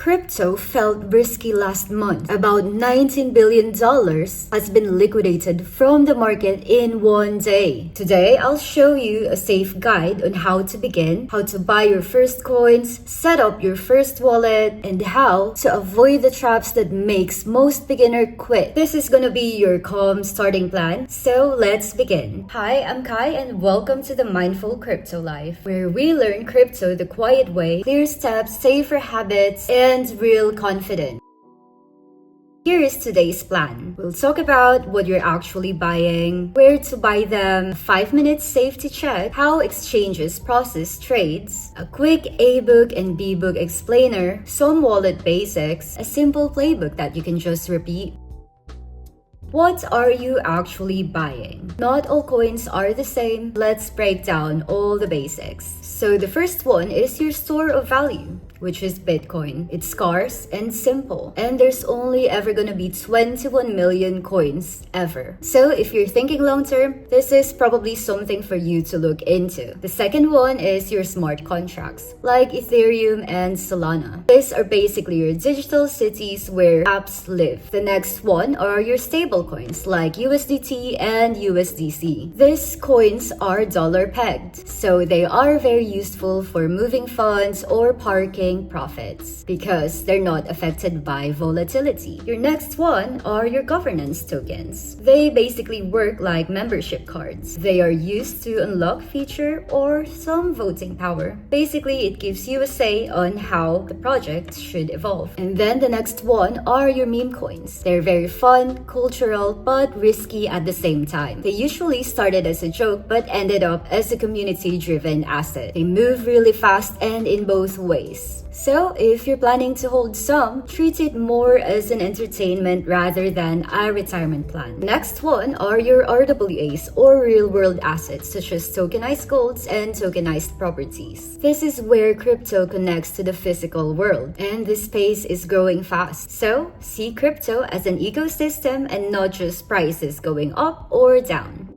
Crypto felt risky last month. About $19 billion has been liquidated from the market in one day. Today, I'll show you a safe guide on how to begin, how to buy your first coins, set up your first wallet, and how to avoid the traps that makes most beginners quit. This is gonna be your calm starting plan, so let's begin. Hi, I'm Kai and welcome to the Mindful Crypto Life, where we learn crypto the quiet way, clear steps, safer habits, and real confidence. Here is today's plan. We'll talk about what you're actually buying, where to buy them, 5-minute safety check, how exchanges process trades, a quick A-book and B-book explainer, some wallet basics, a simple playbook that you can just repeat. What are you actually buying? Not all coins are the same. Let's break down all the basics. So the first one is your store of value, which is Bitcoin. It's scarce and simple, and there's only ever gonna be 21 million coins ever. So if you're thinking long term, this is probably something for you to look into. The second one is your smart contracts, like Ethereum and Solana. These are basically your digital cities where apps live. The next one are your stable coins, like USDT and USDC. These coins are dollar pegged, so they are very useful for moving funds or parking profits because they're not affected by volatility. Your next one are your governance tokens. They basically work like membership cards. They are used to unlock feature or some voting power. Basically, it gives you a say on how the project should evolve. And then the next one are your meme coins. They're very fun, cultural, but risky at the same time. They usually started as a joke but ended up as a community-driven asset. They move really fast and in both ways. So, if you're planning to hold some, treat it more as an entertainment rather than a retirement plan. Next one are your RWAs or real-world assets such as tokenized golds and tokenized properties. This is where crypto connects to the physical world, and this space is growing fast. So, see crypto as an ecosystem and not just prices going up or down.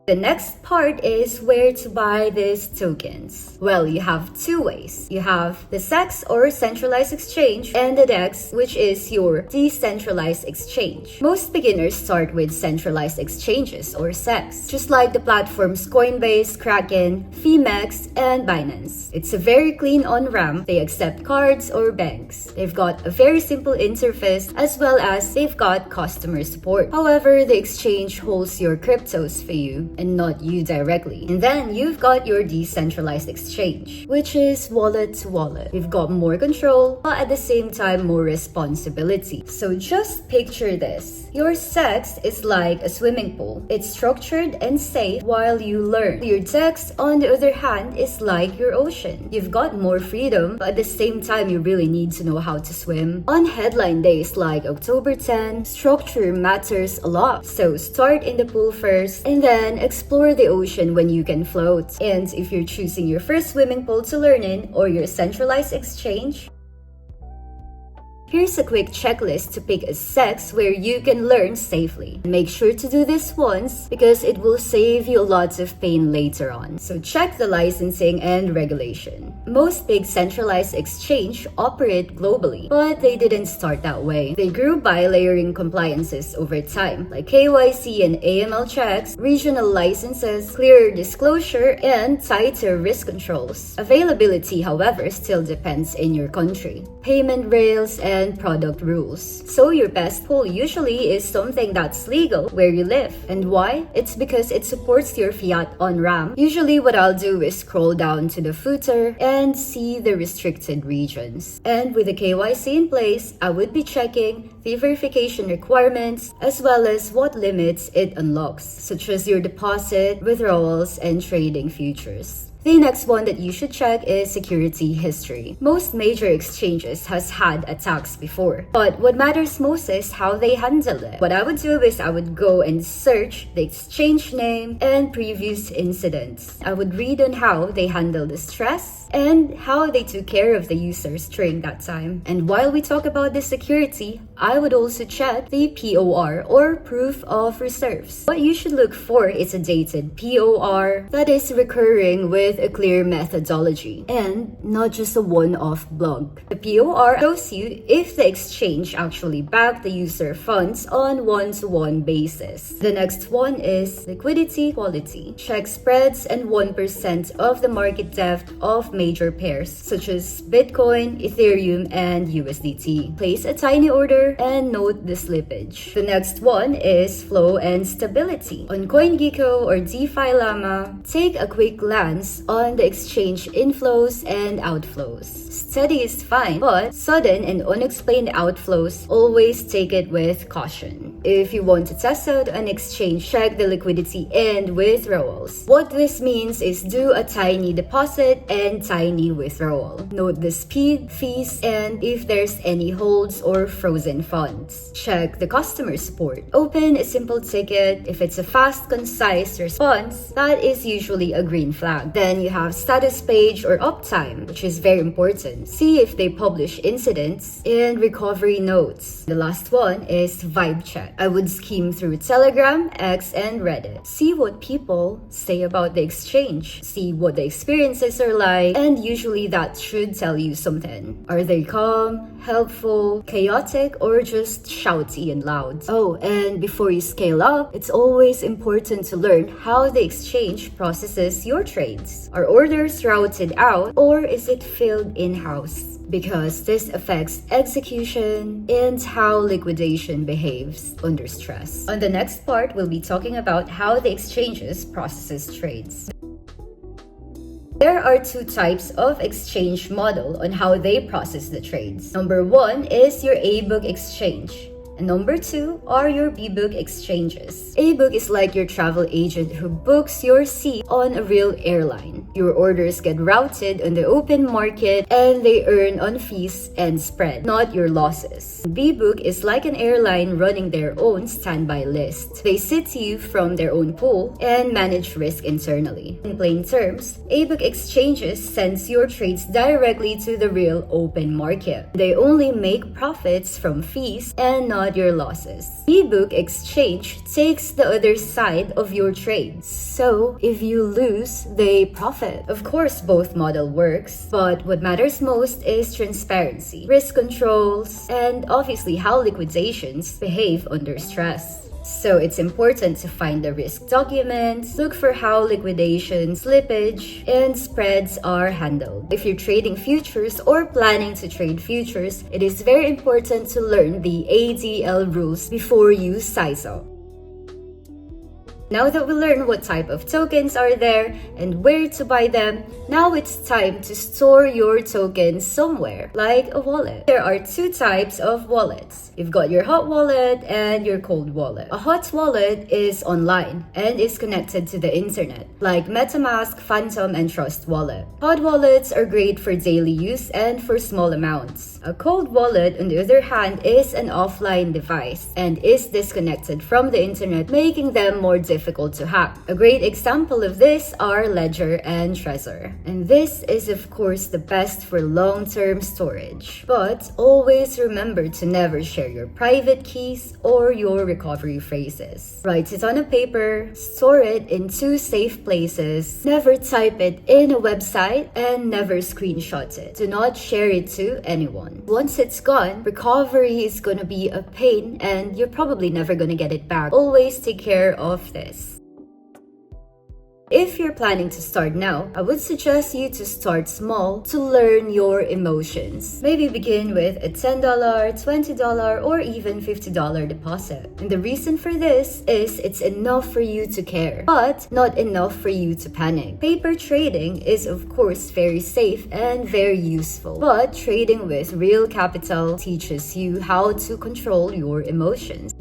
The next part is where to buy these tokens. Well, you have two ways. You have the CEX or Centralized Exchange and the DEX, which is your Decentralized Exchange. Most beginners start with Centralized Exchanges or CEX, just like the platforms Coinbase, Kraken, phemex, and Binance. It's a very clean on-ramp. They accept cards or banks. They've got a very simple interface as well as they've got customer support. However, the exchange holds your cryptos for you and not you directly. And then you've got your decentralized exchange, which is wallet to wallet. You've got more control, but at the same time more responsibility. So just picture this. Your CEX is like a swimming pool. It's structured and safe while you learn. Your DEX, on the other hand, is like your ocean. You've got more freedom, but at the same time you really need to know how to swim. On headline days like October 10, structure matters a lot. So start in the pool first and then explore the ocean when you can float. And if you're choosing your first swimming pool to learn in or your centralized exchange, here's a quick checklist to pick a CEX where you can learn safely. Make sure to do this once because it will save you lots of pain later on. So check the licensing and regulation. Most big centralized exchange operate globally, but they didn't start that way. They grew by layering compliances over time, like KYC and AML checks, regional licenses, clearer disclosure, and tighter risk controls. Availability, however, still depends in your country. Payment rails and product rules. So your best pool usually is something that's legal where you live. And why? It's because it supports your fiat on-ramp. Usually what I'll do is scroll down to the footer and see the restricted regions. And with the KYC in place, I would be checking the verification requirements as well as what limits it unlocks, such as your deposit, withdrawals, and trading futures. The next one that you should check is security history. Most major exchanges has had attacks before, but what matters most is how they handle it. What I would do is I would go and search the exchange name and previous incidents. I would read on how they handle the stress, and how they took care of the users during that time. And while we talk about the security, I would also check the POR or proof of reserves. What you should look for is a dated POR that is recurring with a clear methodology and not just a one-off blog. The POR shows you if the exchange actually backed the user funds on one-to-one basis. The next one is liquidity quality. Check spreads and 1% of the market depth of major pairs such as Bitcoin, Ethereum, and USDT. Place a tiny order and note the slippage. The next one is flow and stability. On CoinGecko or DeFi Llama, take a quick glance on the exchange inflows and outflows. Steady is fine, but sudden and unexplained outflows, always take it with caution. If you want to test out an exchange, check the liquidity and withdrawals. What this means is do a tiny deposit and tiny withdrawal. Note the speed, fees, and if there's any holds or frozen funds. Check the customer support. Open a simple ticket. If it's a fast, concise response, that is usually a green flag. Then you have status page or uptime, which is very important. See if they publish incidents and recovery notes. The last one is vibe check. I would skim through Telegram, X, and Reddit. See what people say about the exchange. See what the experiences are like, and usually that should tell you something. Are they calm, helpful, chaotic, or just shouty and loud? Oh, and before you scale up, it's always important to learn how the exchange processes your trades. Are orders routed out, or is it filled in-house? Because this affects execution and how liquidation behaves under stress. On the next part, we'll be talking about how the exchanges processes trades. There are two types of exchange model on how they process the trades. Number one is your A-book exchange. And number two are your B-book exchanges. A-book is like your travel agent who books your seat on a real airline. Your orders get routed on the open market and they earn on fees and spread, not your losses. B-book is like an airline running their own standby list. They sit to you from their own pool and manage risk internally. In plain terms, A-book exchanges sends your trades directly to the real open market. They only make profits from fees and not your losses. B-book exchange takes the other side of your trades. So if you lose, they profit. Of course, both model works, but what matters most is transparency, risk controls, and obviously how liquidations behave under stress. So it's important to find the risk documents, look for how liquidation, slippage, and spreads are handled. If you're trading futures or planning to trade futures, it is very important to learn the ADL rules before you size up. Now that we learned what type of tokens are there and where to buy them, now it's time to store your tokens somewhere, like a wallet. There are two types of wallets. You've got your hot wallet and your cold wallet. A hot wallet is online and is connected to the internet, like MetaMask, Phantom, and Trust Wallet. Hot wallets are great for daily use and for small amounts. A cold wallet, on the other hand, is an offline device and is disconnected from the internet, making them more difficult to hack. A great example of this are Ledger and Trezor. And this is of course the best for long-term storage. But always remember to never share your private keys or your recovery phrases. Write it on a paper, store it in two safe places, never type it in a website, and never screenshot it. Do not share it to anyone. Once it's gone, recovery is gonna be a pain and you're probably never gonna get it back. Always take care of this. If you're planning to start now, I would suggest you to start small to learn your emotions. Maybe begin with a $10, $20, or even $50 deposit. And the reason for this is it's enough for you to care, but not enough for you to panic. Paper trading is of course very safe and very useful, but trading with real capital teaches you how to control your emotions.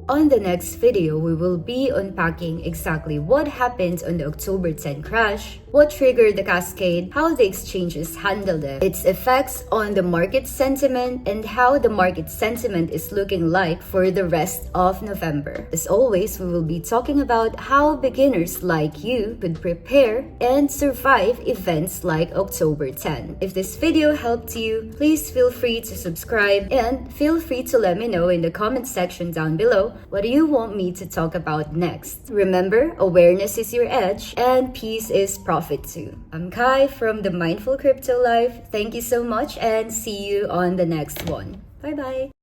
On the next video, we will be unpacking exactly what happened on the October 10 crash, what triggered the cascade, how the exchanges handled it, its effects on the market sentiment, and how the market sentiment is looking like for the rest of November. As always, we will be talking about how beginners like you could prepare and survive events like October 10. If this video helped you, please feel free to subscribe and feel free to let me know in the comment section down below what do you want me to talk about next. Remember, awareness is your edge and peace is profit too. I'm Kai from the Mindful Crypto Life. Thank you so much and see you on the next one. Bye bye.